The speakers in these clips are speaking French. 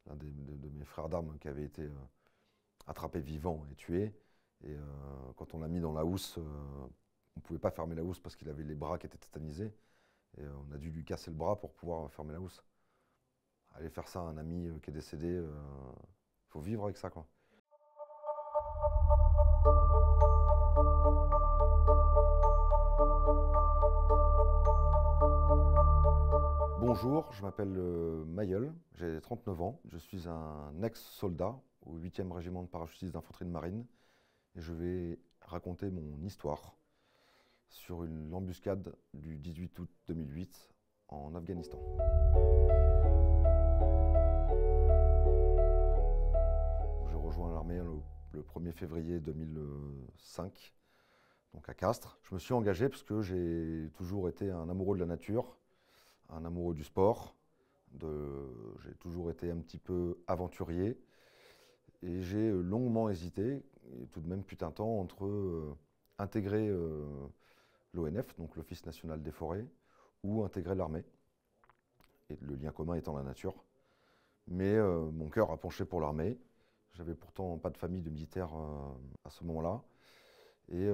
l'un de mes frères d'armes qui avait été attrapé vivant et tué. Et quand on l'a mis dans la housse, on ne pouvait pas fermer la housse parce qu'il avait les bras qui étaient tétanisés. Et on a dû lui casser le bras pour pouvoir fermer la housse. Aller faire ça à un ami qui est décédé, faut vivre avec ça, quoi. Bonjour, je m'appelle Mayol, j'ai 39 ans. Je suis un ex-soldat au 8e régiment de parachutistes d'infanterie de marine et je vais raconter mon histoire sur une embuscade du 18 août 2008 en Afghanistan. J'ai rejoint l'armée le 1er février 2005, donc à Castres. Je me suis engagé parce que j'ai toujours été un amoureux de la nature, un amoureux du sport. J'ai toujours été un petit peu aventurier et j'ai longuement hésité, et tout de même putain de temps, entre intégrer l'ONF, donc l'Office national des forêts, ou intégrer l'armée, et le lien commun étant la nature. Mais mon cœur a penché pour l'armée. J'avais pourtant pas de famille de militaire à ce moment-là. Et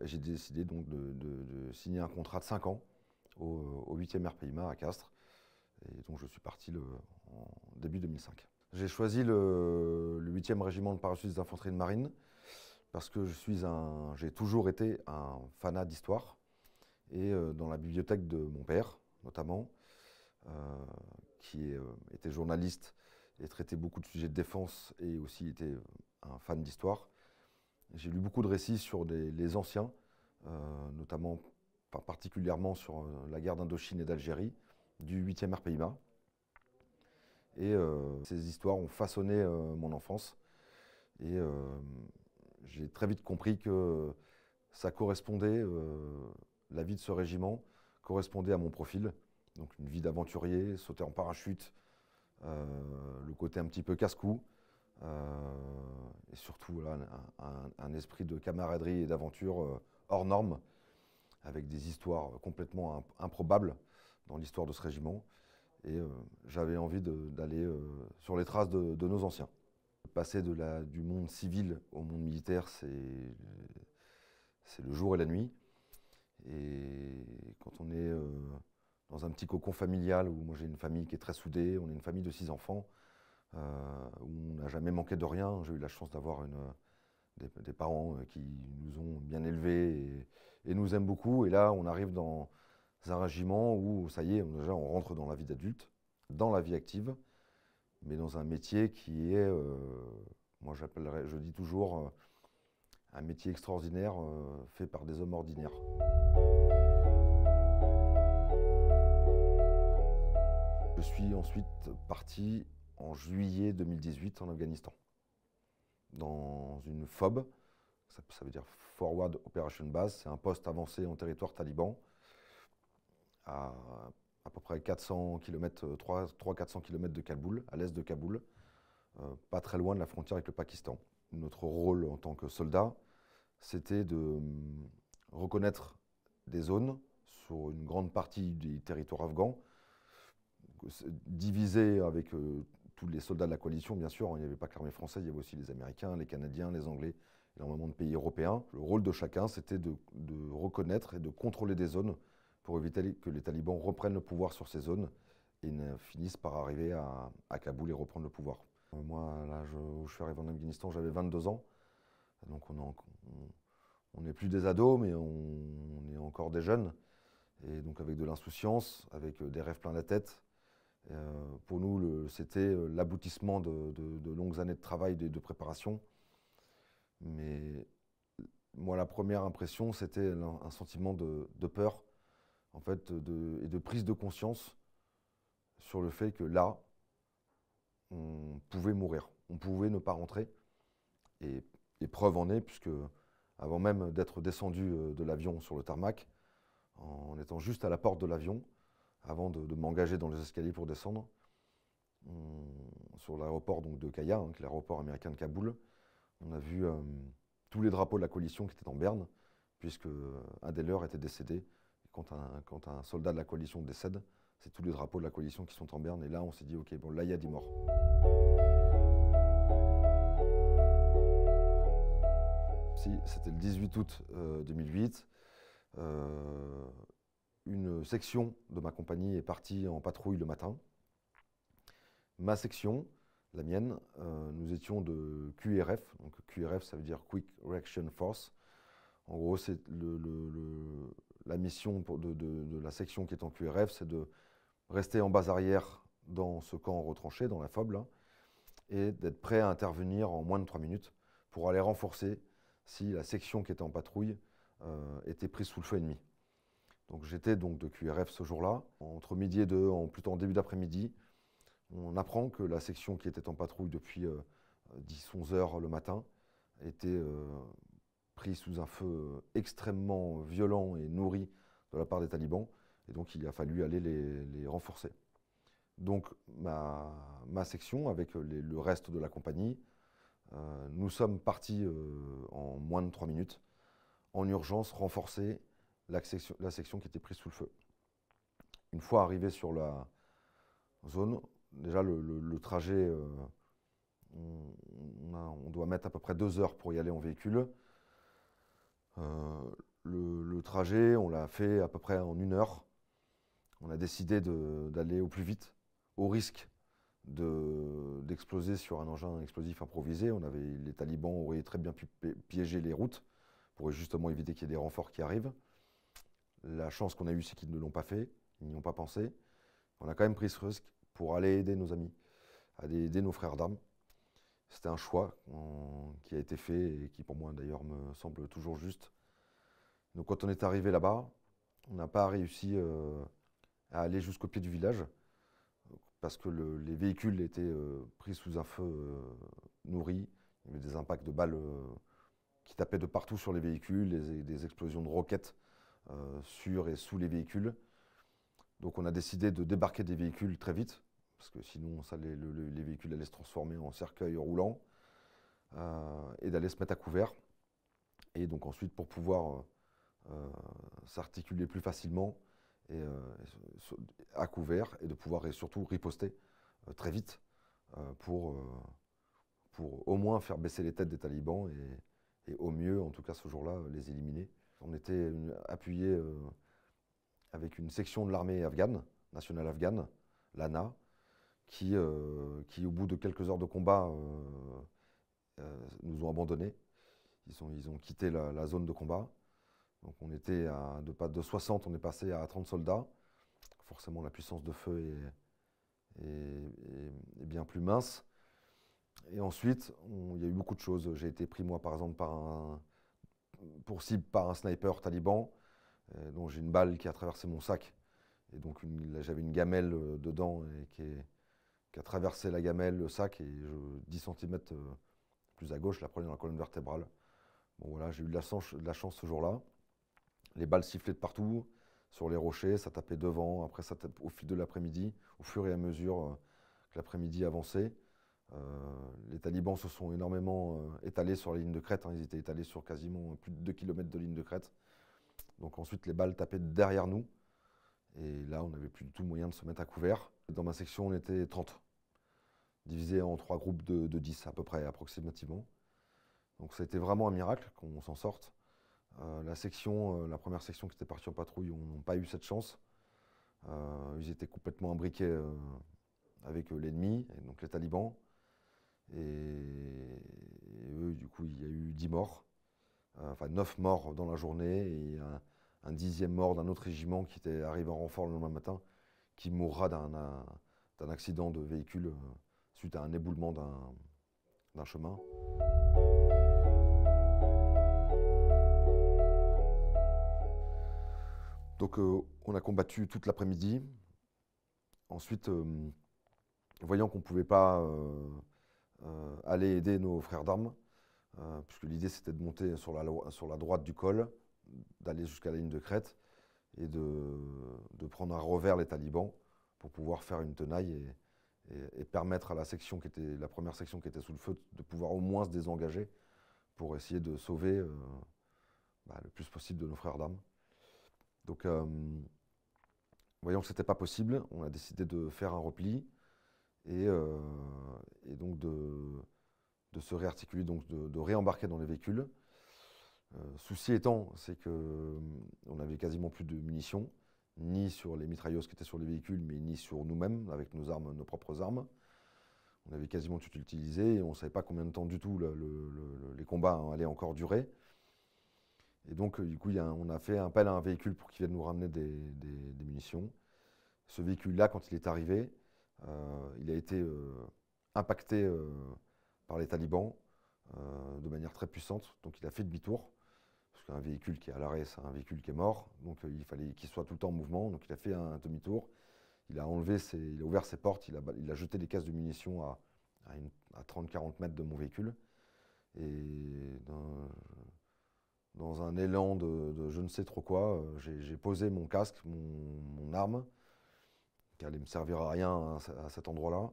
j'ai décidé donc de signer un contrat de 5 ans au 8e RPIMA à Castres. Et donc je suis parti en début 2005. J'ai choisi le 8e régiment de parachutistes d'infanterie de marine parce que j'ai toujours été un fanat d'histoire. Et dans la bibliothèque de mon père, notamment, qui était journaliste et traitait beaucoup de sujets de défense et aussi était un fan d'histoire, j'ai lu beaucoup de récits sur les anciens, notamment, particulièrement sur la guerre d'Indochine et d'Algérie, du 8e RPIMA. Et ces histoires ont façonné mon enfance. Et j'ai très vite compris que ça correspondait, la vie de ce régiment correspondait à mon profil. Donc une vie d'aventurier, sauter en parachute, le côté un petit peu casse-cou, et surtout voilà, un esprit de camaraderie et d'aventure hors norme, avec des histoires complètement improbables dans l'histoire de ce régiment. Et j'avais envie d'aller sur les traces de nos anciens. Passer du monde civil au monde militaire, c'est le jour et la nuit. Et quand on est dans un petit cocon familial, où moi j'ai une famille qui est très soudée, on est une famille de 6 enfants, où on n'a jamais manqué de rien. J'ai eu la chance d'avoir des parents qui nous ont bien élevés et nous aiment beaucoup. Et là, on arrive dans un régiment où, ça y est, déjà on rentre dans la vie d'adulte, dans la vie active, mais dans un métier qui est, moi je dis toujours, un métier extraordinaire fait par des hommes ordinaires. Je suis ensuite parti en juillet 2018 en Afghanistan, dans une FOB, ça veut dire Forward Operation Base, c'est un poste avancé en territoire taliban, à peu près 400 km, 300-400 km de Kaboul, à l'est de Kaboul, pas très loin de la frontière avec le Pakistan. Notre rôle en tant que soldat, c'était de reconnaître des zones sur une grande partie du territoire afghan, divisé avec tous les soldats de la coalition, bien sûr. Il n'y avait pas que l'armée française, il y avait aussi les Américains, les Canadiens, les Anglais, énormément de pays européens. Le rôle de chacun, c'était de reconnaître et de contrôler des zones pour éviter que les talibans reprennent le pouvoir sur ces zones et ne finissent par arriver à Kaboul et reprendre le pouvoir. Moi, à l'âge où je suis arrivé en Afghanistan, j'avais 22 ans. Donc on n'est plus des ados, mais on est encore des jeunes. Et donc avec de l'insouciance, avec des rêves plein la tête. Pour nous, c'était l'aboutissement de longues années de travail, de préparation. Mais moi, la première impression, c'était un sentiment de peur, en fait, et de prise de conscience sur le fait que là, on pouvait mourir, on pouvait ne pas rentrer. Et preuve en est, puisque avant même d'être descendu de l'avion sur le tarmac, en étant juste à la porte de l'avion, avant de m'engager dans les escaliers pour descendre, sur l'aéroport de Kaya, qui est l'aéroport américain de Kaboul, on a vu tous les drapeaux de la coalition qui étaient en berne, puisque un des leurs était décédé. Et quand un soldat de la coalition décède, c'est tous les drapeaux de la coalition qui sont en berne. Et là, on s'est dit, ok, bon, là, il y a 10 morts. Si, c'était le 18 août 2008. Une section de ma compagnie est partie en patrouille le matin. Ma section, la mienne, nous étions de QRF. Donc QRF, ça veut dire Quick Reaction Force. En gros, c'est la mission de la section qui est en QRF, c'est de rester en base arrière dans ce camp retranché, dans la FOB, là, et d'être prêt à intervenir en moins de 3 minutes pour aller renforcer si la section qui était en patrouille était prise sous le feu ennemi. Donc j'étais donc de QRF ce jour-là. Entre midi et 2, plutôt en début d'après-midi, on apprend que la section qui était en patrouille depuis 10-11 heures le matin était prise sous un feu extrêmement violent et nourri de la part des talibans. Et donc il a fallu aller les renforcer. Donc ma section, avec le reste de la compagnie, nous sommes partis en moins de 3 minutes, en urgence, renforcer la section qui était prise sous le feu. Une fois arrivé sur la zone, déjà le trajet, on doit mettre à peu près 2 heures pour y aller en véhicule. Le trajet, on l'a fait à peu près en 1 heure. On a décidé d'aller au plus vite, au risque d'exploser sur un engin explosif improvisé. Les talibans auraient très bien pu piéger les routes pour justement éviter qu'il y ait des renforts qui arrivent. La chance qu'on a eue, c'est qu'ils ne l'ont pas fait, ils n'y ont pas pensé. On a quand même pris ce risque pour aller aider nos amis, aller aider nos frères d'armes. C'était un choix qui a été fait et qui pour moi d'ailleurs me semble toujours juste. Donc quand on est arrivé là-bas, on n'a pas réussi à aller jusqu'au pied du village parce que les véhicules étaient pris sous un feu nourri. Il y avait des impacts de balles qui tapaient de partout sur les véhicules, des explosions de roquettes sur et sous les véhicules. Donc on a décidé de débarquer des véhicules très vite, parce que sinon les véhicules allaient se transformer en cercueil roulant, et d'aller se mettre à couvert. Et donc ensuite, pour pouvoir s'articuler plus facilement à couvert, et de pouvoir surtout riposter très vite pour au moins faire baisser les têtes des talibans et au mieux, en tout cas ce jour-là, les éliminer. On était appuyé avec une section de l'armée afghane, nationale afghane, l'ANA, qui au bout de quelques heures de combat, nous ont abandonnés. Ils ont quitté la zone de combat. Donc on était de 60, on est passé à 30 soldats. Forcément, la puissance de feu est bien plus mince. Et ensuite, il y a eu beaucoup de choses. J'ai été pris, moi, par exemple, pour cible par un sniper taliban, dont j'ai une balle qui a traversé mon sac. Et donc, j'avais une gamelle dedans qui a traversé la gamelle, le sac, et 10 cm plus à gauche, la prenais dans la colonne vertébrale. Bon, voilà, j'ai eu de la chance ce jour-là. Les balles sifflaient de partout, sur les rochers, ça tapait devant. Après, ça tapait au fil de l'après-midi, au fur et à mesure que l'après-midi avançait. Les talibans se sont énormément étalés sur la ligne de crête. Ils étaient étalés sur quasiment plus de 2 km de ligne de crête. Donc ensuite, les balles tapaient derrière nous. Et là, on n'avait plus du tout moyen de se mettre à couvert. Dans ma section, on était 30, divisés en 3 groupes de 10 à peu près, approximativement. Donc ça a été vraiment un miracle qu'on s'en sorte. La première section qui était partie en patrouille, n'ont pas eu cette chance. Ils étaient complètement imbriqués avec l'ennemi, donc les talibans. Et eux, du coup, il y a eu 10 morts, enfin 9 morts dans la journée, et un 10e mort d'un autre régiment qui était arrivé en renfort le lendemain matin, qui mourra d'un accident de véhicule suite à un éboulement d'un chemin. Donc on a combattu toute l'après-midi. Ensuite, voyant qu'on ne pouvait pas aller aider nos frères d'armes, puisque l'idée c'était de monter sur la droite du col, d'aller jusqu'à la ligne de crête et de prendre à revers les talibans pour pouvoir faire une tenaille et permettre à la première section qui était sous le feu de pouvoir au moins se désengager pour essayer de sauver le plus possible de nos frères d'armes. Donc Voyant que ce n'était pas possible, on a décidé de faire un repli et donc de se réarticuler, donc de réembarquer dans les véhicules. Souci étant, c'est qu'on avait quasiment plus de munitions, ni sur les mitrailleuses qui étaient sur les véhicules, mais ni sur nous-mêmes, avec nos armes, nos propres armes. On avait quasiment tout utilisé et on ne savait pas combien de temps du tout les combats allaient encore durer. Et donc, du coup, on a fait appel à un véhicule pour qu'il vienne nous ramener des munitions. Ce véhicule-là, quand il est arrivé, il a été impacté par les talibans de manière très puissante. Donc, il a fait demi-tour. Parce qu'un véhicule qui est à l'arrêt, c'est un véhicule qui est mort. Donc, il fallait qu'il soit tout le temps en mouvement. Donc, il a fait un demi-tour. Il a ouvert ses portes. Il a jeté des caisses de munitions à 30-40 mètres de mon véhicule. Et dans un élan de je ne sais trop quoi, j'ai posé mon casque, mon arme, qui allait me servir à rien à cet endroit-là.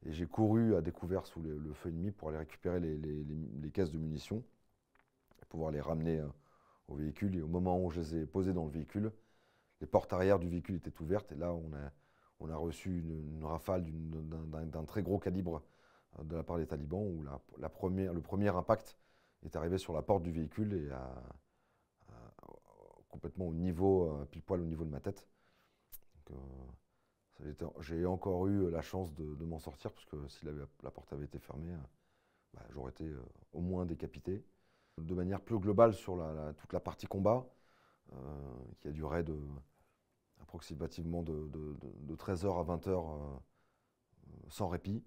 Et j'ai couru à découvert sous le feu ennemi pour aller récupérer les caisses de munitions, et pouvoir les ramener au véhicule. Et au moment où je les ai posées dans le véhicule, les portes arrière du véhicule étaient ouvertes. Et là, on a reçu une rafale d'un très gros calibre de la part des talibans, où le premier impact est arrivé sur la porte du véhicule et complètement au niveau, pile poil au niveau de ma tête. J'ai encore eu la chance de m'en sortir, parce que si la porte avait été fermée, j'aurais été au moins décapité. De manière plus globale sur toute la partie combat, qui a duré approximativement de 13h à 20h sans répit.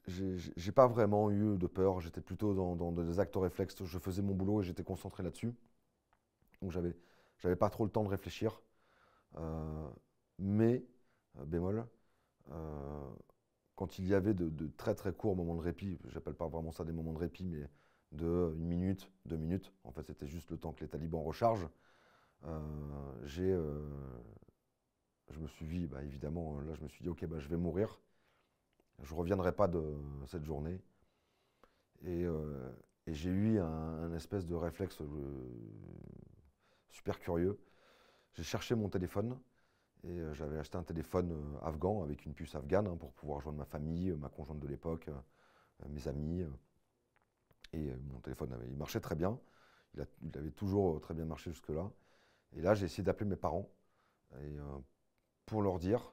J'ai pas vraiment eu de peur, j'étais plutôt dans des actes réflexes, je faisais mon boulot et j'étais concentré là-dessus. Donc j'avais pas trop le temps de réfléchir. Mais, bémol, quand il y avait de très très courts moments de répit, j'appelle pas vraiment ça des moments de répit, mais de 1 minute, 2 minutes, en fait c'était juste le temps que les talibans rechargent, je me suis dit, évidemment, là je me suis dit, ok, je vais mourir, je ne reviendrai pas de cette journée. Et j'ai eu un espèce de réflexe super curieux. J'ai cherché mon téléphone. Et j'avais acheté un téléphone afghan avec une puce afghane pour pouvoir joindre ma famille, ma conjointe de l'époque, mes amis. Et mon téléphone, il marchait très bien. Il avait toujours très bien marché jusque-là. Et là, j'ai essayé d'appeler mes parents pour leur dire,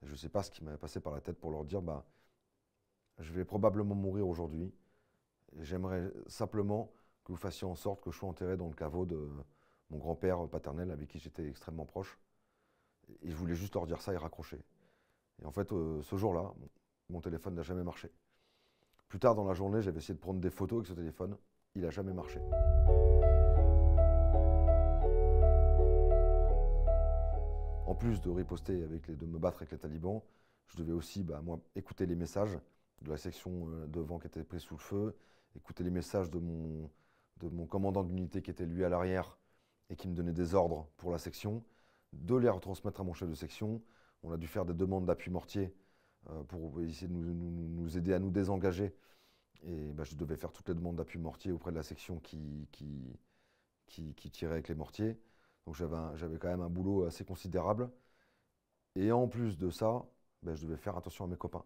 je ne sais pas ce qui m'avait passé par la tête, pour leur dire, je vais probablement mourir aujourd'hui. J'aimerais simplement que vous fassiez en sorte que je sois enterré dans le caveau de mon grand-père paternel avec qui j'étais extrêmement proche. Et je voulais juste leur dire ça et raccrocher. Et en fait, ce jour-là, mon téléphone n'a jamais marché. Plus tard dans la journée, j'avais essayé de prendre des photos avec ce téléphone. Il n'a jamais marché. En plus de riposter, de me battre avec les talibans, je devais aussi, moi, écouter les messages de la section devant qui était prise sous le feu, écouter les messages de mon commandant d'unité qui était lui à l'arrière et qui me donnait des ordres pour la section, de les retransmettre à mon chef de section. On a dû faire des demandes d'appui mortier pour essayer de nous aider à nous désengager. Et je devais faire toutes les demandes d'appui mortier auprès de la section qui tirait avec les mortiers. Donc j'avais quand même un boulot assez considérable. Et en plus de ça, je devais faire attention à mes copains.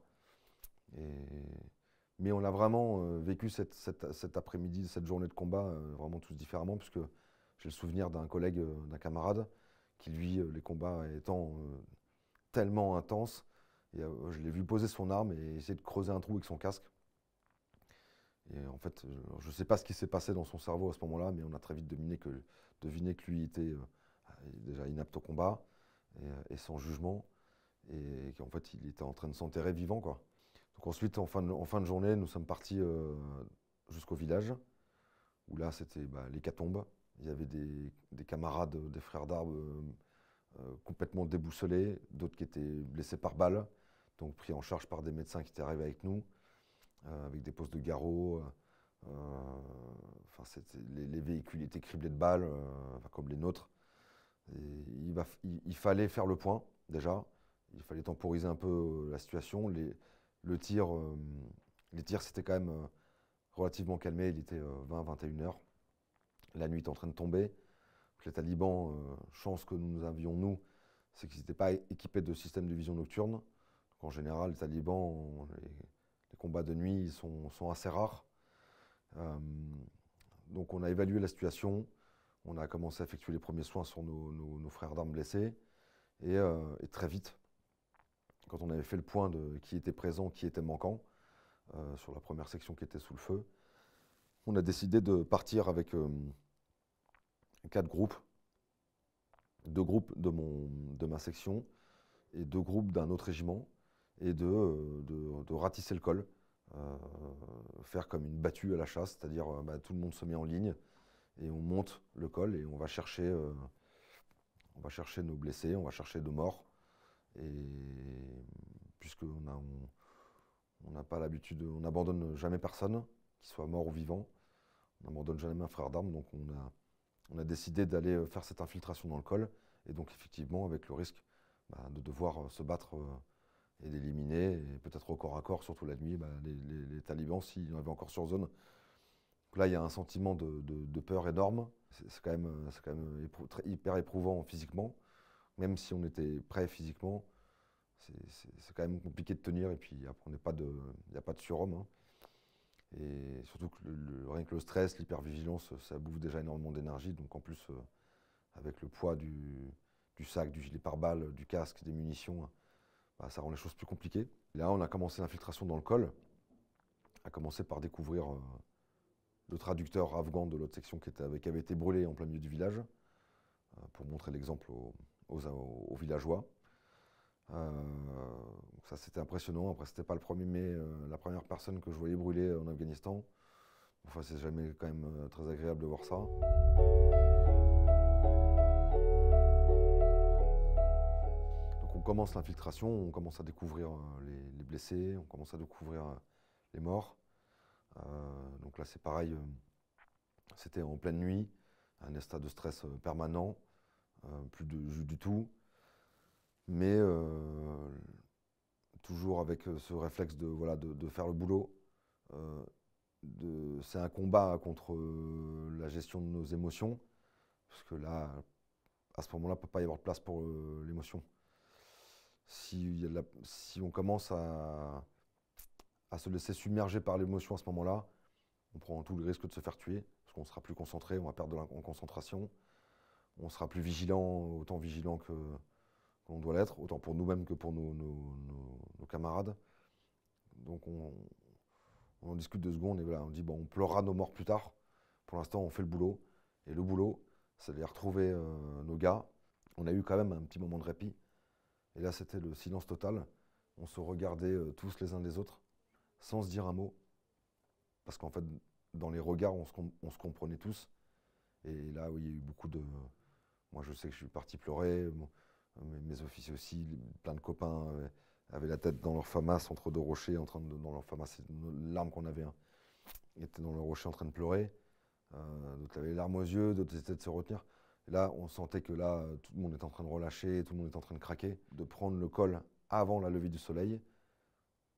Mais on a vraiment vécu cet après-midi, cette journée de combat, vraiment tous différemment, puisque j'ai le souvenir d'un collègue, d'un camarade, qui lui, les combats étant tellement intenses, je l'ai vu poser son arme et essayer de creuser un trou avec son casque. Et en fait, je ne sais pas ce qui s'est passé dans son cerveau à ce moment-là, mais on a très vite deviné que lui était déjà inapte au combat et sans jugement, et qu'en fait, il était en train de s'enterrer vivant, quoi. Donc ensuite, en fin de journée, nous sommes partis jusqu'au village, où là, c'était l'hécatombe. Il y avait des camarades, des frères d'armes complètement déboussolés, d'autres qui étaient blessés par balle, donc pris en charge par des médecins qui étaient arrivés avec nous, avec des postes de garrot. Les véhicules étaient criblés de balles, comme les nôtres. Et il fallait faire le point, déjà. Il fallait temporiser un peu la situation. Les tirs s'étaient quand même relativement calmés. Il était 20-21 heures. La nuit était en train de tomber. Les talibans, chance que nous avions, nous, c'est qu'ils n'étaient pas équipés de système de vision nocturne. Donc, en général, les talibans, les combats de nuit sont assez rares. Donc on a évalué la situation, on a commencé à effectuer les premiers soins sur nos frères d'armes blessés, et très vite, quand on avait fait le point de qui était présent, qui était manquant, sur la première section qui était sous le feu, on a décidé de partir avec 4 groupes, 2 groupes de ma section et 2 groupes d'un autre régiment, et de ratisser le col, faire comme une battue à la chasse, c'est-à-dire tout le monde se met en ligne et on monte le col et on va chercher nos blessés, on va chercher nos morts, et puisqu'on on n'a pas l'habitude, on n'abandonne jamais personne, qu'il soit mort ou vivant, on n'abandonne jamais un frère d'armes, donc on a décidé d'aller faire cette infiltration dans le col, et donc effectivement avec le risque de devoir se battre et d'éliminer, et peut-être au corps à corps, surtout la nuit, les talibans s'il y en avait encore sur zone. Donc là, il y a un sentiment de peur énorme, c'est quand même, hyper éprouvant physiquement, même si on était prêt physiquement, c'est quand même compliqué de tenir, et puis après, il n'y a pas de surhomme, hein. Et surtout que rien que le stress, l'hypervigilance, ça bouffe déjà énormément d'énergie, donc en plus, avec le poids du sac, du gilet pare-balles, du casque, des munitions, ça rend les choses plus compliquées. Et là, on a commencé l'infiltration dans le col, à commencer par découvrir le traducteur afghan de l'autre section qui avait été brûlé en plein milieu du village, pour montrer l'exemple aux villageois. Ça, c'était impressionnant. Après, c'était pas le 1er mai, la première personne que je voyais brûler en Afghanistan. Enfin, c'est jamais quand même très agréable de voir ça. Donc on commence l'infiltration, on commence à découvrir les blessés, on commence à découvrir les morts. Donc là, c'est pareil, c'était en pleine nuit, un état de stress permanent, plus de jus du tout, mais toujours avec ce réflexe de faire le boulot. C'est un combat contre la gestion de nos émotions, parce que là, à ce moment-là, il ne peut pas y avoir de place pour l'émotion. Si on commence à se laisser submerger par l'émotion à ce moment-là, on prend tout le risque de se faire tuer, parce qu'on sera plus concentré, on va perdre en concentration, on sera plus vigilant, autant vigilant qu'on doit l'être, autant pour nous-mêmes que pour nos camarades. Donc on discute 2 secondes et voilà, on dit bon, on pleurera nos morts plus tard. Pour l'instant, on fait le boulot. Et le boulot, c'est d'aller retrouver nos gars. On a eu quand même un petit moment de répit. Et là, c'était le silence total. On se regardait tous les uns les autres, sans se dire un mot. Parce qu'en fait, dans les regards, on se comprenait tous. Et là, oui, il y a eu beaucoup de... Moi, je sais que je suis parti pleurer. Mes officiers aussi, plein de copains avaient la tête dans leur FAMAS entre 2 rochers, dans leur FAMAS, c'est l'arme qu'on avait, hein. Ils étaient dans leur rocher en train de pleurer. D'autres avaient les larmes aux yeux, d'autres essayaient de se retenir. Et là, on sentait que là, tout le monde était en train de relâcher, tout le monde était en train de craquer, de prendre le col avant la levée du soleil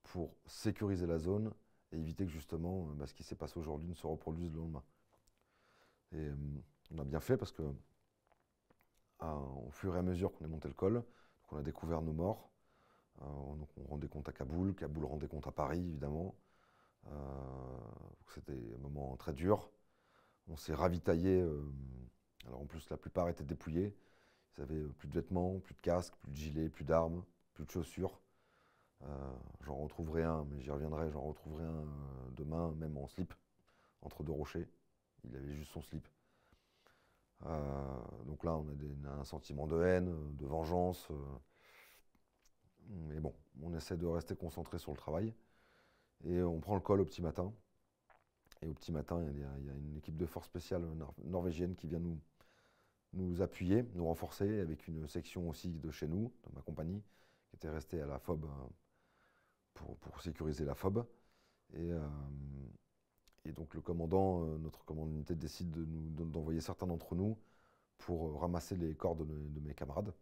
pour sécuriser la zone et éviter que justement ce qui s'est passé aujourd'hui ne se reproduise le lendemain. Et on a bien fait parce que au fur et à mesure qu'on est monté le col, qu'on a découvert nos morts, donc on rendait compte à Kaboul, Kaboul rendait compte à Paris évidemment. C'était un moment très dur. On s'est ravitaillé. Alors en plus, la plupart étaient dépouillés. Ils avaient plus de vêtements, plus de casques, plus de gilets, plus d'armes, plus de chaussures. J'en retrouverai un, mais j'y reviendrai. J'en retrouverai un demain, même en slip, entre 2 rochers. Il avait juste son slip. Donc là, on a un sentiment de haine, de vengeance. Mais bon, on essaie de rester concentré sur le travail. Et on prend le col au petit matin. Et au petit matin, il y a une équipe de force spéciale norvégienne qui vient nous appuyer, nous renforcer, avec une section aussi de chez nous, de ma compagnie, qui était restée à la FOB pour sécuriser la FOB. Et donc le commandant, notre commandant d'unité, décide d'envoyer certains d'entre nous pour ramasser les corps de mes camarades.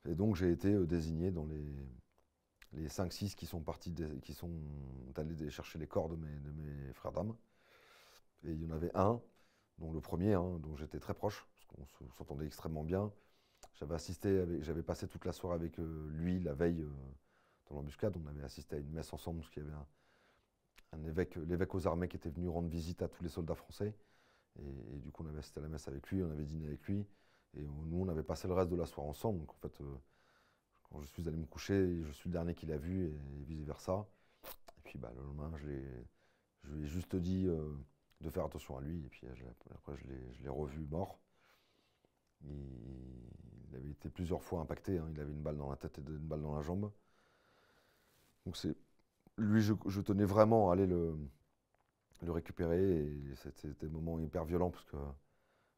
Et donc j'ai été désigné dans les 5-6 qui sont allés chercher les corps de mes frères d'armes. Et il y en avait un, dont le premier, dont j'étais très proche, parce qu'on s'entendait extrêmement bien. j'avais passé toute la soirée avec lui la veille dans l'embuscade. On avait assisté à une messe ensemble parce qu'il y avait l'évêque aux armées qui était venu rendre visite à tous les soldats français. Et du coup, on avait assisté à la messe avec lui, on avait dîné avec lui. Et nous, on avait passé le reste de la soirée ensemble. Donc en fait, quand je suis allé me coucher, je suis le dernier qu'il a vu et vice-versa. Et puis le lendemain, je lui ai juste dit de faire attention à lui. Et puis après, je l'ai revu mort. Il avait été plusieurs fois impacté. Hein. Il avait une balle dans la tête et une balle dans la jambe. Donc lui, je tenais vraiment à aller le récupérer. Et c'était des moments hyper violents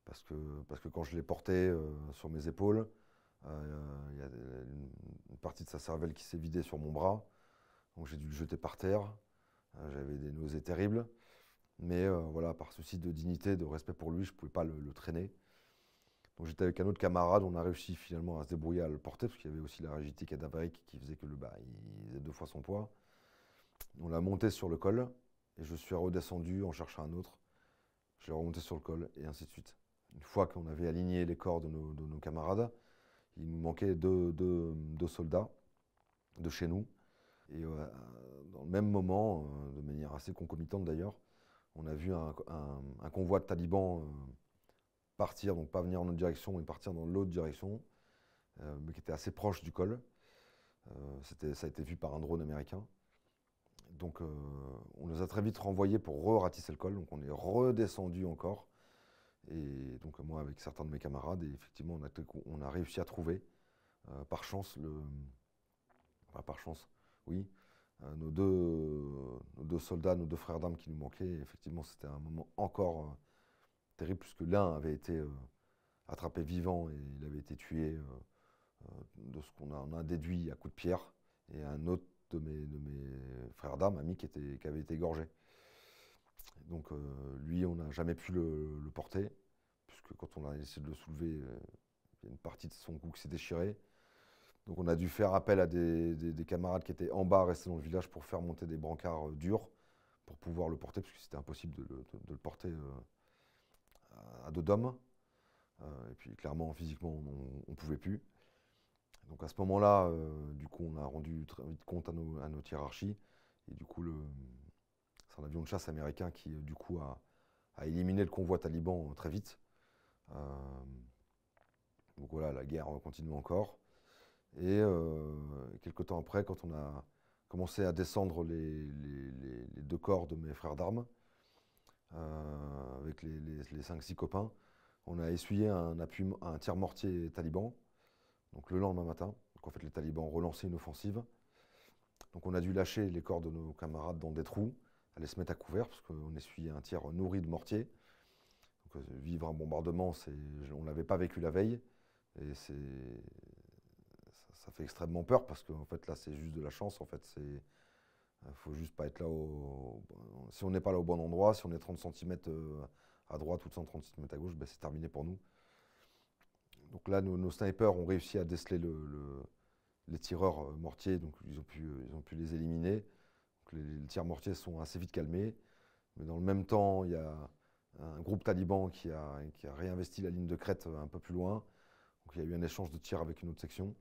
parce que quand je l'ai porté sur mes épaules, il y a une partie de sa cervelle qui s'est vidée sur mon bras. Donc j'ai dû le jeter par terre. J'avais des nausées terribles. Mais voilà, par souci de dignité, de respect pour lui, je ne pouvais pas le traîner. Donc j'étais avec un autre camarade, on a réussi finalement à se débrouiller à le porter, parce qu'il y avait aussi la rigidité cadavérique qui faisait que il faisait 2 fois son poids. On l'a monté sur le col, et je suis redescendu en cherchant un autre. Je l'ai remonté sur le col, et ainsi de suite. Une fois qu'on avait aligné les corps de nos camarades, il nous manquait deux soldats de chez nous. Et dans le même moment, de manière assez concomitante d'ailleurs, on a vu un convoi de talibans partir, donc pas venir en notre direction, mais partir dans l'autre direction, mais qui était assez proche du col. Ça a été vu par un drone américain. Donc on les a très vite renvoyés pour ratisser le col, donc on est redescendu encore. Et donc moi avec certains de mes camarades, et effectivement on a réussi à trouver, par chance, par chance, oui, nos deux soldats, nos 2 frères d'armes qui nous manquaient. Et effectivement c'était un moment encore terrible, puisque l'un avait été attrapé vivant et il avait été tué de ce qu'on en a déduit à coups de pierre, et un autre de mes frères d'armes, amis, qui avait été égorgé. Donc lui, on n'a jamais pu le porter, puisque quand on a essayé de le soulever, il y a une partie de son cou qui s'est déchirée. Donc on a dû faire appel à des camarades qui étaient en bas, restés dans le village, pour faire monter des brancards durs, pour pouvoir le porter, parce que c'était impossible de le porter à dos d'homme. Et puis clairement, physiquement, on ne pouvait plus. Donc à ce moment-là, du coup, on a rendu très vite compte à notre hiérarchie. Et du coup, c'est un avion de chasse américain qui, du coup, a éliminé le convoi taliban très vite. Donc voilà, la guerre continue encore. Et quelques temps après, quand on a commencé à descendre les 2 corps de mes frères d'armes, avec les 5-6 copains, on a essuyé un tir mortier taliban, donc le lendemain matin. Donc en fait, les talibans ont relancé une offensive. Donc on a dû lâcher les corps de nos camarades dans des trous, aller se mettre à couvert, parce qu'on essuyait un tir nourri de mortier. Donc vivre un bombardement, on ne l'avait pas vécu la veille, et ça fait extrêmement peur, parce qu'en fait là c'est juste de la chance. En fait, faut juste pas être là si on n'est pas là au bon endroit, si on est 30 cm à droite ou 130 cm à gauche, c'est terminé pour nous. Donc là, nos snipers ont réussi à déceler les tireurs mortiers, donc ils ont pu les éliminer. Donc les tirs mortiers sont assez vite calmés, mais dans le même temps, il y a un groupe taliban qui a réinvesti la ligne de crête un peu plus loin. Donc il y a eu un échange de tirs avec une autre section.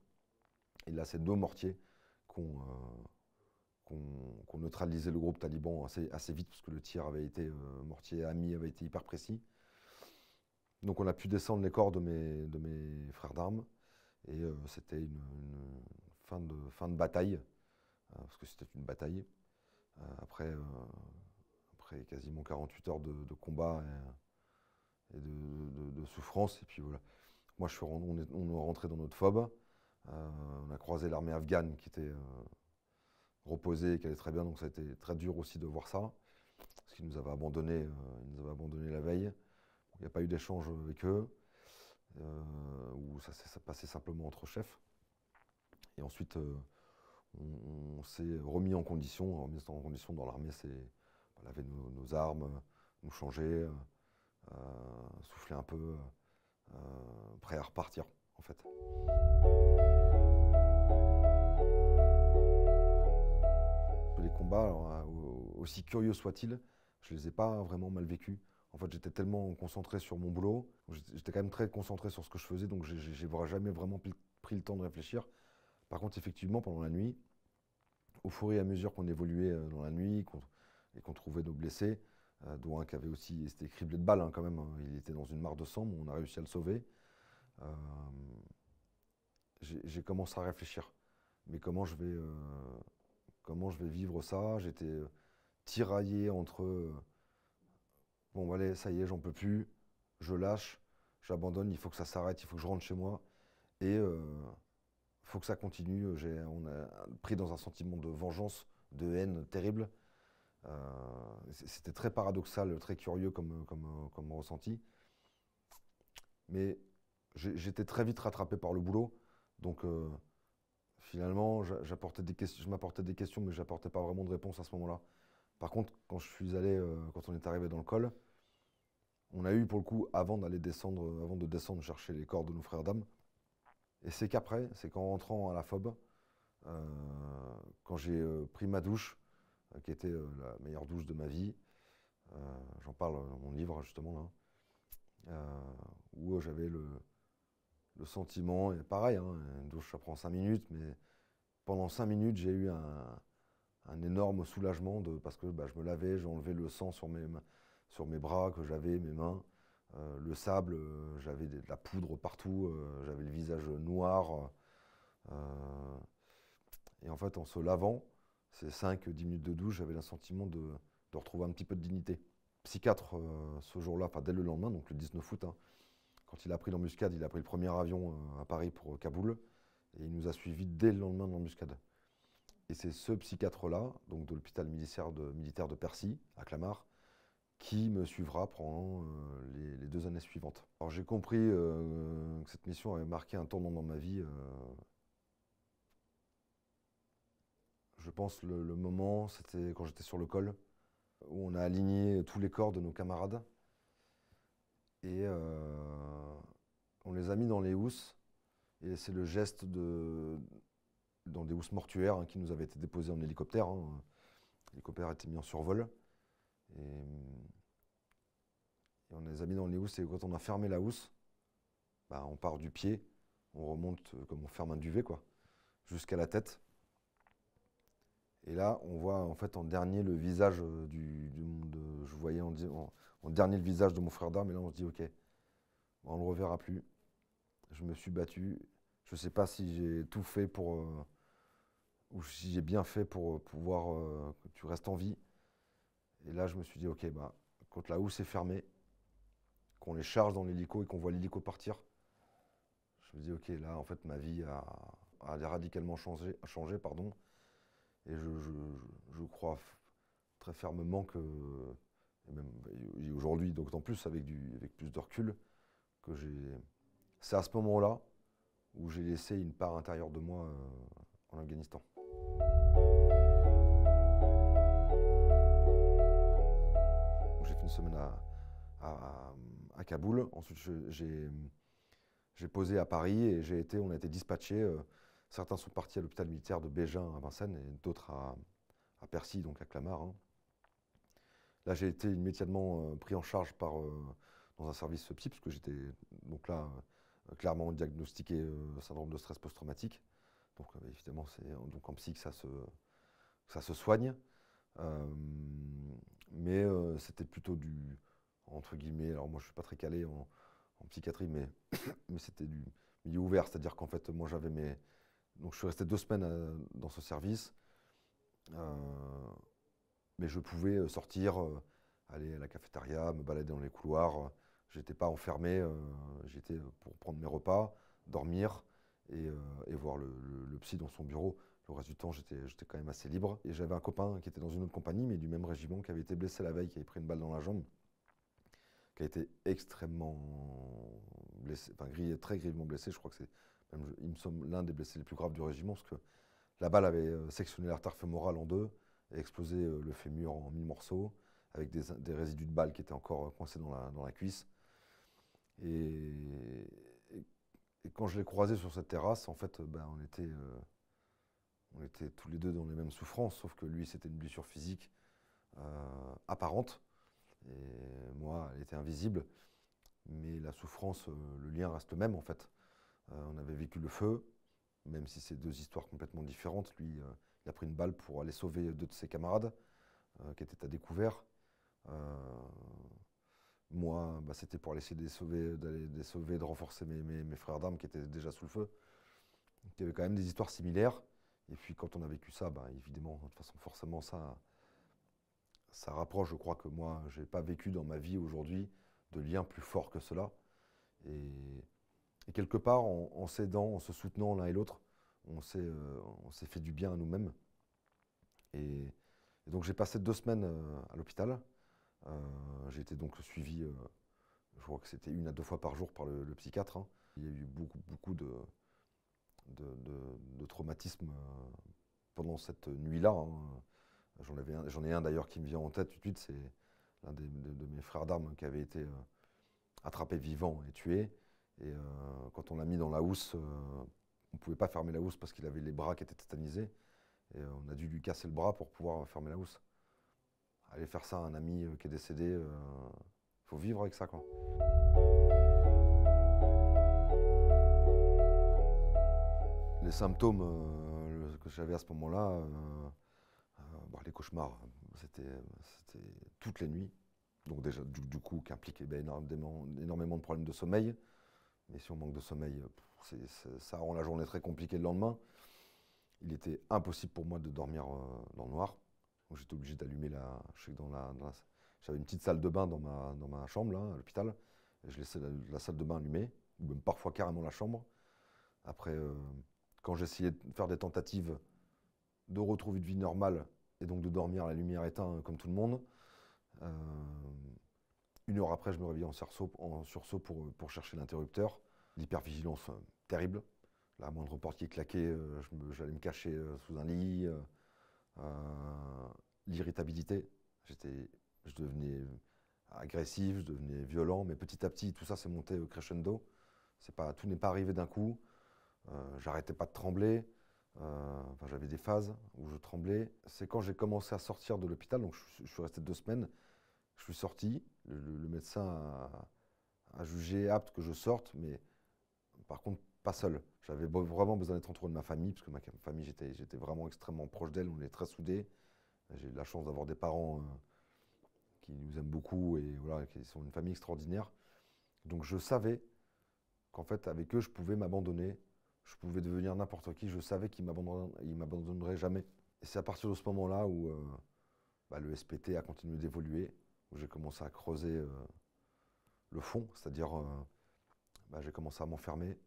Et là, c'est 2 mortiers qu'on neutralisé le groupe taliban assez vite, parce que le tir mortier ami avait été hyper précis. Donc on a pu descendre les corps de mes frères d'armes, et c'était une fin de bataille, parce que c'était une bataille, après quasiment 48 heures de combat et de souffrance. Et puis voilà, moi on est rentré dans notre FOB, on a croisé l'armée afghane qui était reposée et qui allait très bien, donc ça a été très dur aussi de voir ça, parce qu'ils nous avaient abandonnés la veille. Il n'y a pas eu d'échange avec eux, où ça s'est passé simplement entre chefs. Et ensuite, on s'est remis en condition. Dans l'armée, c'est laver nos armes, nous changer, souffler un peu, prêt à repartir, en fait. Les combats, alors, aussi curieux soient-ils, je ne les ai pas vraiment mal vécus. En fait, j'étais tellement concentré sur mon boulot, j'étais quand même très concentré sur ce que je faisais, donc j'ai jamais vraiment pris le temps de réfléchir. Par contre, effectivement, pendant la nuit, au fur et à mesure qu'on évoluait dans la nuit et qu'on trouvait nos blessés, dont un qui avait aussi, c'était criblé de balles hein, quand même, hein, il était dans une mare de sang, mais on a réussi à le sauver. Euh, j'ai commencé à réfléchir. Mais comment je vais vivre ça? J'étais tiraillé entre bon, allez, ça y est, j'en peux plus, je lâche, j'abandonne, il faut que ça s'arrête, il faut que je rentre chez moi. Et il faut que ça continue. On a pris dans un sentiment de vengeance, de haine terrible. C'était très paradoxal, très curieux comme ressenti. Mais j'étais très vite rattrapé par le boulot. Donc finalement, je m'apportais des questions, mais je n'apportais pas vraiment de réponse à ce moment-là. Par contre, quand on est arrivé dans le col, on a eu pour le coup, avant de descendre chercher les corps de nos frères d'âme, et c'est qu'après, c'est qu'en rentrant à la FOB, quand j'ai pris ma douche, qui était la meilleure douche de ma vie, j'en parle dans mon livre justement là, où j'avais le sentiment, et pareil, hein, une douche ça prend 5 minutes, mais pendant 5 minutes j'ai eu un énorme soulagement parce que bah, je me lavais, j'enlevais le sang sur mes bras que j'avais, mes mains, le sable, j'avais de la poudre partout, j'avais le visage noir. Et en fait, en se lavant, ces 5-10 minutes de douche, j'avais le sentiment de retrouver un petit peu de dignité. Psychiatre, ce jour-là, enfin dès le lendemain, donc le 19 août, hein, quand il a pris l'embuscade, il a pris le premier avion à Paris pour Kaboul, et il nous a suivis dès le lendemain de l'embuscade. Et c'est ce psychiatre-là, donc de l'hôpital militaire de Percy, à Clamart, qui me suivra pendant les 2 années suivantes. Alors j'ai compris que cette mission avait marqué un tournant dans ma vie. Je pense le moment, c'était quand j'étais sur le col, où on a aligné tous les corps de nos camarades. Et on les a mis dans les housses. Et c'est le geste dans des housses mortuaires hein, qui nous avaient été déposées en hélicoptère. Hein. L'hélicoptère a été mis en survol. Et on les a mis dans les housses. Et quand on a fermé la housse, bah, on part du pied, on remonte comme on ferme un duvet, quoi, jusqu'à la tête. Et là, on voit en fait en dernier le visage je voyais en dernier le visage de mon frère d'armes. Et là, on se dit, ok, on ne le reverra plus. Je me suis battu. Je ne sais pas si j'ai tout fait ou si j'ai bien fait pour pouvoir que tu restes en vie. Et là, je me suis dit, ok, bah, quand la housse est fermée, qu'on les charge dans l'hélico et qu'on voit l'hélico partir, je me dis, ok, là, en fait, ma vie a radicalement changé, pardon. Et je crois très fermement que, et même aujourd'hui, d'autant plus avec plus de recul, que c'est à ce moment-là où j'ai laissé une part intérieure de moi en Afghanistan. J'ai fait une semaine à Kaboul. Ensuite, j'ai posé à Paris et on a été dispatchés. Certains sont partis à l'hôpital militaire de Bégin à Vincennes et d'autres à Percy, donc à Clamart. Hein. Là, j'ai été immédiatement pris en charge dans un service psy, parce que j'étais donc là clairement diagnostiqué syndrome de stress post-traumatique. Donc évidemment, c'est donc en psy que ça se soigne. Mais c'était plutôt entre guillemets, alors moi je suis pas très calé en psychiatrie, mais c'était du milieu ouvert, c'est-à-dire qu'en fait, moi donc je suis resté 2 semaines dans ce service, mais je pouvais sortir, aller à la cafétéria, me balader dans les couloirs. J'étais pas enfermé, j'étais pour prendre mes repas, dormir et voir le psy dans son bureau. Le reste du temps, j'étais quand même assez libre. Et j'avais un copain qui était dans une autre compagnie, mais du même régiment, qui avait été blessé la veille, qui avait pris une balle dans la jambe, qui a été extrêmement blessé, enfin très grièvement blessé. Je crois que il me semble, l'un des blessés les plus graves du régiment, parce que la balle avait sectionné l'artère fémorale en deux et explosé le fémur en 1000 morceaux, avec des résidus de balles qui étaient encore coincés dans la cuisse. Et quand je l'ai croisé sur cette terrasse, en fait, on était tous les deux dans les mêmes souffrances, sauf que lui, c'était une blessure physique apparente. Et moi, elle était invisible. Mais la souffrance, le lien reste le même en fait. On avait vécu le feu, même si c'est deux histoires complètement différentes. Lui, il a pris une balle pour aller sauver deux de ses camarades qui étaient à découvert. Euh, Moi, bah, c'était pour aller essayer de les sauver, de renforcer mes frères d'armes qui étaient déjà sous le feu. Donc, il y avait quand même des histoires similaires. Et puis quand on a vécu ça, bah, évidemment, de toute façon, forcément, ça rapproche. Je crois que moi, je n'ai pas vécu dans ma vie aujourd'hui de lien plus fort que cela. Et, et quelque part, en s'aidant, en se soutenant l'un et l'autre, on s'est fait du bien à nous-mêmes. Et donc j'ai passé 2 semaines à l'hôpital. J'ai été donc suivi, je crois que c'était 1 à 2 fois par jour par le psychiatre, hein. Il y a eu beaucoup de traumatismes pendant cette nuit-là, hein. J'en ai un d'ailleurs qui me vient en tête tout de suite, c'est l'un de mes frères d'armes qui avait été attrapé vivant et tué. Et quand on l'a mis dans la housse, on ne pouvait pas fermer la housse parce qu'il avait les bras qui étaient tétanisés. Et on a dû lui casser le bras pour pouvoir fermer la housse. Aller faire ça à un ami qui est décédé, faut vivre avec ça, quoi. Les symptômes que j'avais à ce moment-là, bon, les cauchemars, c'était toutes les nuits. Donc déjà, du coup, qui impliquait énormément de problèmes de sommeil. Mais si on manque de sommeil, ça rend la journée très compliquée le lendemain. Il était impossible pour moi de dormir dans le noir. Donc j'étais obligé d'allumer j'avais une petite salle de bain dans ma chambre, là, à l'hôpital. Et je laissais la salle de bain allumée, ou même parfois carrément la chambre. Après, quand j'essayais de faire des tentatives de retrouver une vie normale, et donc de dormir à la lumière éteinte comme tout le monde, 1 heure après, je me réveillais en sursaut pour chercher l'interrupteur. L'hypervigilance terrible. La moindre porte qui claquait, j'allais me cacher sous un lit. L'irritabilité, je devenais agressif, je devenais violent, mais petit à petit, tout ça s'est monté crescendo. Tout n'est pas arrivé d'un coup. J'arrêtais pas de trembler. J'avais des phases où je tremblais. C'est quand j'ai commencé à sortir de l'hôpital, donc je suis resté 2 semaines. Je suis sorti. Le médecin a jugé apte que je sorte, mais par contre, pas seul. J'avais vraiment besoin d'être entouré de ma famille, parce que ma famille, j'étais vraiment extrêmement proche d'elle, on est très soudés. J'ai eu la chance d'avoir des parents qui nous aiment beaucoup et voilà, qui sont une famille extraordinaire. Donc je savais qu'en fait, avec eux, je pouvais m'abandonner, je pouvais devenir n'importe qui, je savais qu'ils ne m'abandonneraient jamais. Et c'est à partir de ce moment-là où le SPT a continué d'évoluer, où j'ai commencé à creuser le fond, c'est-à-dire j'ai commencé à m'enfermer,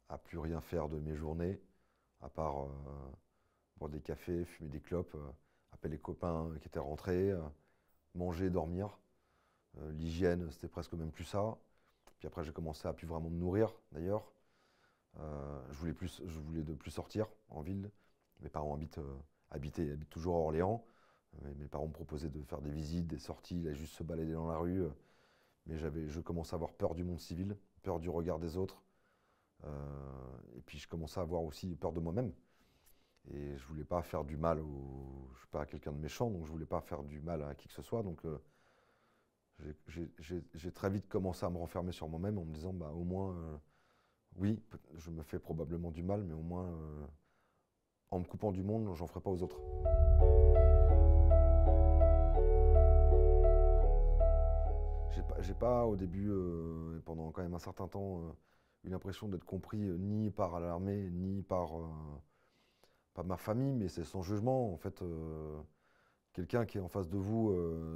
à plus rien faire de mes journées, à part boire des cafés, fumer des clopes, appeler les copains qui étaient rentrés, manger, dormir. L'hygiène, c'était presque même plus ça. Puis après, j'ai commencé à plus vraiment me nourrir, d'ailleurs. Je voulais de plus sortir en ville. Mes parents habitent toujours à Orléans. Mes parents me proposaient de faire des visites, des sorties, là, juste se balader dans la rue. Mais je commençais à avoir peur du monde civil, peur du regard des autres. Et puis je commençais à avoir aussi peur de moi-même. Et je voulais pas faire du mal je suis pas quelqu'un de méchant, donc je voulais pas faire du mal à qui que ce soit. Donc j'ai très vite commencé à me renfermer sur moi-même en me disant, au moins, oui, je me fais probablement du mal, mais au moins, en me coupant du monde, j'en ferai pas aux autres. J'ai pas au début, et pendant quand même un certain temps, eu l'impression d'être compris ni par l'armée, ni par ma famille, mais c'est son jugement. En fait, quelqu'un qui est en face de vous,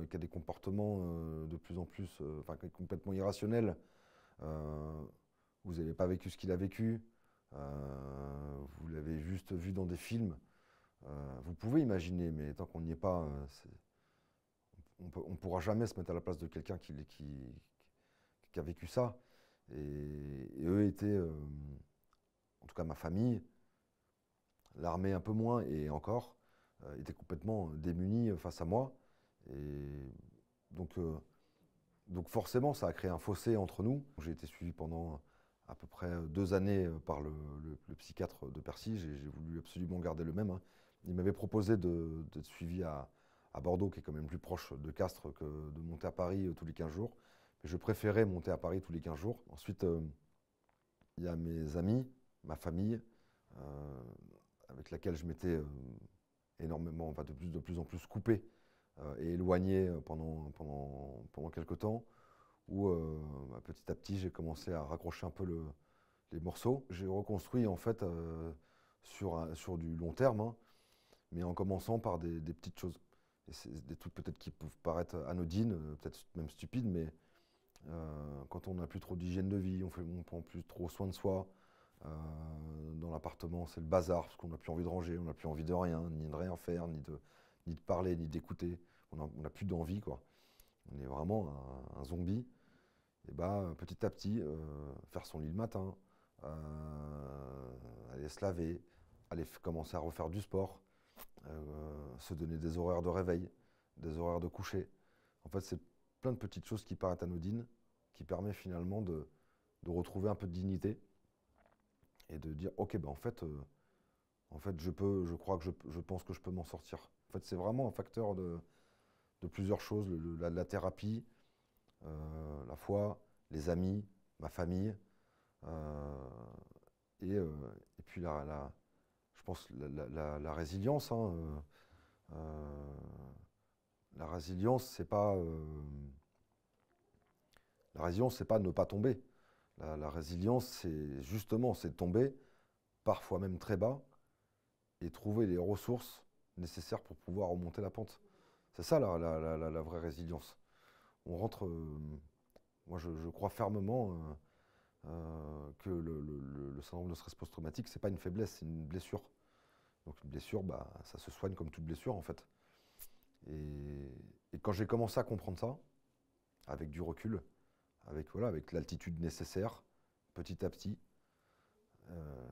qui a des comportements de plus en plus, qui est complètement irrationnel, vous n'avez pas vécu ce qu'il a vécu, vous l'avez juste vu dans des films. Vous pouvez imaginer, mais tant qu'on n'y est pas, on ne pourra jamais se mettre à la place de quelqu'un qui a vécu ça. Et eux étaient, en tout cas ma famille, l'armée un peu moins et encore, étaient complètement démunis face à moi. Et donc forcément, ça a créé un fossé entre nous. J'ai été suivi pendant à peu près 2 années par le psychiatre de Percy. J'ai voulu absolument garder le même, hein. Il m'avait proposé d'être suivi à à Bordeaux, qui est quand même plus proche de Castres que de monter à Paris tous les 15 jours. Mais je préférais monter à Paris tous les 15 jours. Ensuite, il y a mes amis, ma famille, euh, avec laquelle je m'étais énormément, enfin de plus en plus coupé et éloigné pendant quelques temps, où petit à petit j'ai commencé à raccrocher un peu les morceaux. J'ai reconstruit en fait sur du long terme, hein, mais en commençant par des petites choses. Et c'est des trucs peut-être qui peuvent paraître anodines, peut-être même stupides, mais quand on n'a plus trop d'hygiène de vie, on prend plus trop soin de soi. Dans l'appartement, c'est le bazar, parce qu'on n'a plus envie de ranger, on n'a plus envie de rien, ni de rien faire, ni de parler, ni d'écouter. On n'a plus d'envie, quoi. On est vraiment un zombie. Et bah, petit à petit, faire son lit le matin, aller se laver, aller commencer à refaire du sport, se donner des horaires de réveil, des horaires de coucher. En fait, c'est plein de petites choses qui paraissent anodines, qui permettent finalement de retrouver un peu de dignité et de dire, ok, ben en fait, je crois que je pense que je peux m'en sortir. En fait, c'est vraiment un facteur de plusieurs choses, la thérapie, la foi, les amis, ma famille, euh, et puis je pense la résilience. Hein, la résilience, la résilience, c'est pas ne pas tomber. La résilience, c'est justement, c'est de tomber, parfois même très bas, et trouver les ressources nécessaires pour pouvoir remonter la pente. C'est ça la vraie résilience. On rentre, moi je crois fermement que le syndrome de stress post-traumatique, c'est pas une faiblesse, c'est une blessure. Donc une blessure, bah, ça se soigne comme toute blessure en fait. Et quand j'ai commencé à comprendre ça, avec du recul, avec l'altitude nécessaire, petit à petit, euh,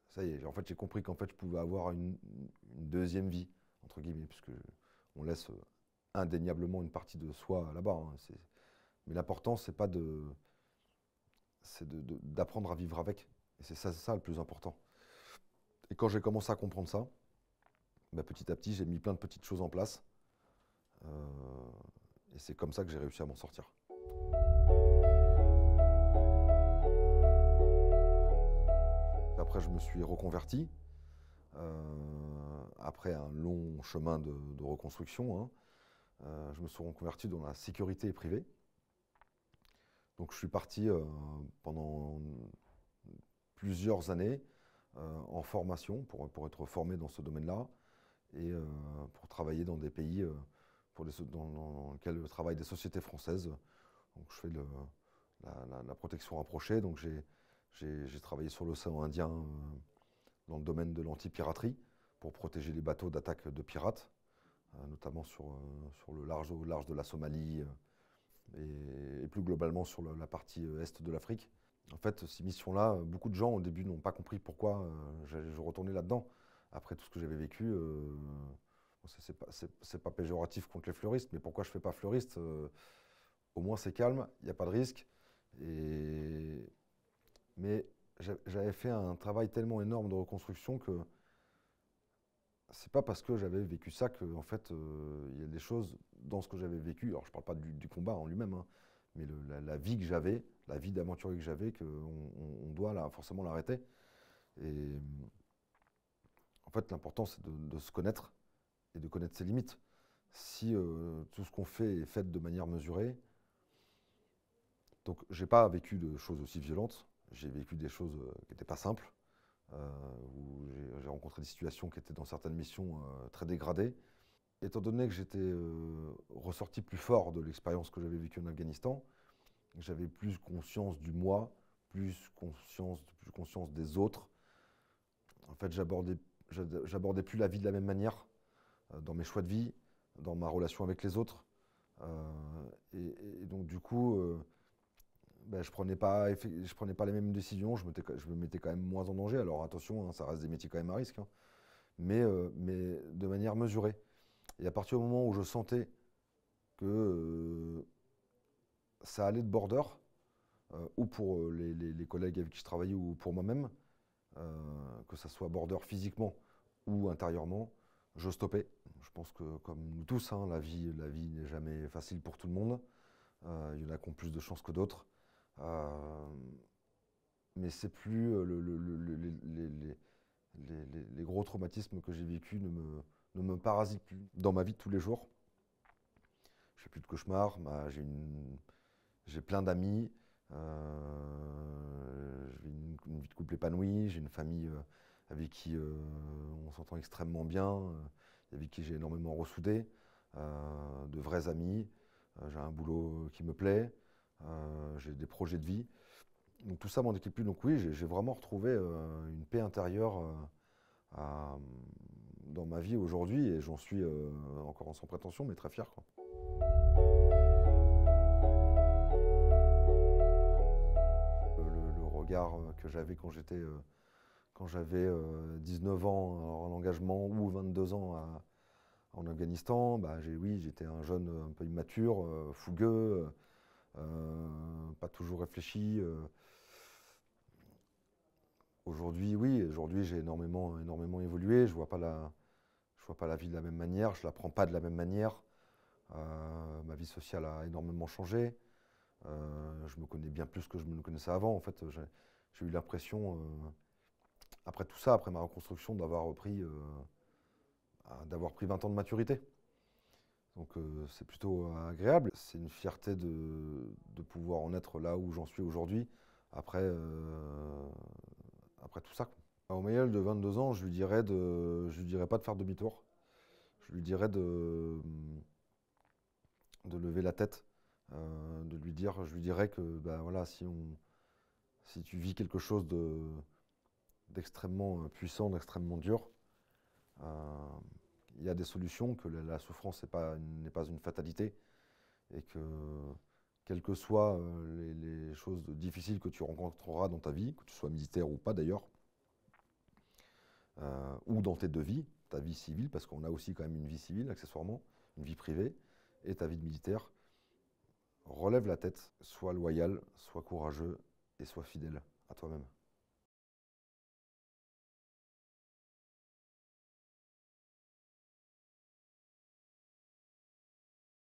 ça y est, en fait, j'ai compris qu'en fait, je pouvais avoir une deuxième vie, entre guillemets, puisque on laisse indéniablement une partie de soi là-bas. Hein, mais l'important, c'est pas d'apprendre à vivre avec. Et c'est ça le plus important. Et quand j'ai commencé à comprendre ça, bah, petit à petit, j'ai mis plein de petites choses en place. Euh, et c'est comme ça que j'ai réussi à m'en sortir. Après, je me suis reconverti. Après un long chemin de reconstruction, hein, je me suis reconverti dans la sécurité privée. Donc je suis parti pendant plusieurs années en formation pour être formé dans ce domaine-là et pour travailler dans des pays dans lesquels travaillent des sociétés françaises. Donc je fais la protection rapprochée. Donc j'ai travaillé sur l'océan Indien dans le domaine de l'anti-piraterie pour protéger les bateaux d'attaques de pirates, notamment sur au large de la Somalie et plus globalement sur la partie est de l'Afrique. En fait, ces missions-là, beaucoup de gens au début n'ont pas compris pourquoi je retournais là-dedans. Après tout ce que j'avais vécu, c'est pas péjoratif contre les fleuristes, mais pourquoi je fais pas fleuriste au moins c'est calme, il n'y a pas de risque. Mais j'avais fait un travail tellement énorme de reconstruction que c'est pas parce que j'avais vécu ça que en fait il y a des choses dans ce que j'avais vécu. Alors je parle pas du combat en lui-même, hein, mais la vie que j'avais, la vie d'aventurier que j'avais, qu'on doit forcément l'arrêter. Et en fait l'important c'est de se connaître et de connaître ses limites. Si tout ce qu'on fait est fait de manière mesurée, donc j'ai pas vécu de choses aussi violentes, j'ai vécu des choses qui n'étaient pas simples, où j'ai rencontré des situations qui étaient dans certaines missions très dégradées. Étant donné que j'étais ressorti plus fort de l'expérience que j'avais vécue en Afghanistan, j'avais plus conscience du moi, plus conscience des autres. En fait, j'abordais plus la vie de la même manière dans mes choix de vie, dans ma relation avec les autres. Et donc du coup, ben, je prenais pas les mêmes décisions, je me mettais quand même moins en danger. Alors attention, hein, ça reste des métiers quand même à risque, hein, mais de manière mesurée. Et à partir du moment où je sentais que ça allait de border, ou pour les collègues avec qui je travaillais, ou pour moi-même, que ça soit border physiquement ou intérieurement, je stoppais. Je pense que comme nous tous, hein, la vie n'est jamais facile pour tout le monde. Il y en a qui ont plus de chance que d'autres. Mais c'est plus les gros traumatismes que j'ai vécus ne me parasitent plus dans ma vie de tous les jours. Je fais plus de cauchemars, j'ai plein d'amis, j'ai une vie de couple épanouie, j'ai une famille avec qui on s'entend extrêmement bien, avec qui j'ai énormément ressoudé, de vrais amis, j'ai un boulot qui me plaît, j'ai des projets de vie. Donc tout ça m'en inquiète plus. Donc oui, j'ai vraiment retrouvé une paix intérieure à- dans ma vie aujourd'hui et j'en suis encore sans prétention, mais très fier, quoi. Le regard que j'avais quand j'avais 19 ans en engagement ou 22 ans en Afghanistan, bah, oui, j'étais un jeune un peu immature, fougueux, pas toujours réfléchi. Aujourd'hui, oui, aujourd'hui j'ai énormément évolué. Je vois pas la vie de la même manière, je la prends pas de la même manière. Ma vie sociale a énormément changé. Je me connais bien plus que je me connaissais avant. En fait, j'ai eu l'impression, après tout ça, après ma reconstruction, d'avoir pris 20 ans de maturité. Donc c'est plutôt agréable. C'est une fierté de pouvoir en être là où j'en suis aujourd'hui, après tout ça, quoi. Au Mayel de 22 ans, je lui dirais pas de faire demi-tour. Je lui dirais de lever la tête, je lui dirais que bah, voilà, si tu vis quelque chose d'extrêmement puissant, d'extrêmement dur, euh, il y a des solutions, que la souffrance n'est pas une fatalité, et que quelles que soient les choses difficiles que tu rencontreras dans ta vie, que tu sois militaire ou pas d'ailleurs, ou dans tes deux vies, ta vie civile, parce qu'on a aussi quand même une vie civile accessoirement, une vie privée, et ta vie de militaire, relève la tête, sois loyal, sois courageux et sois fidèle à toi-même.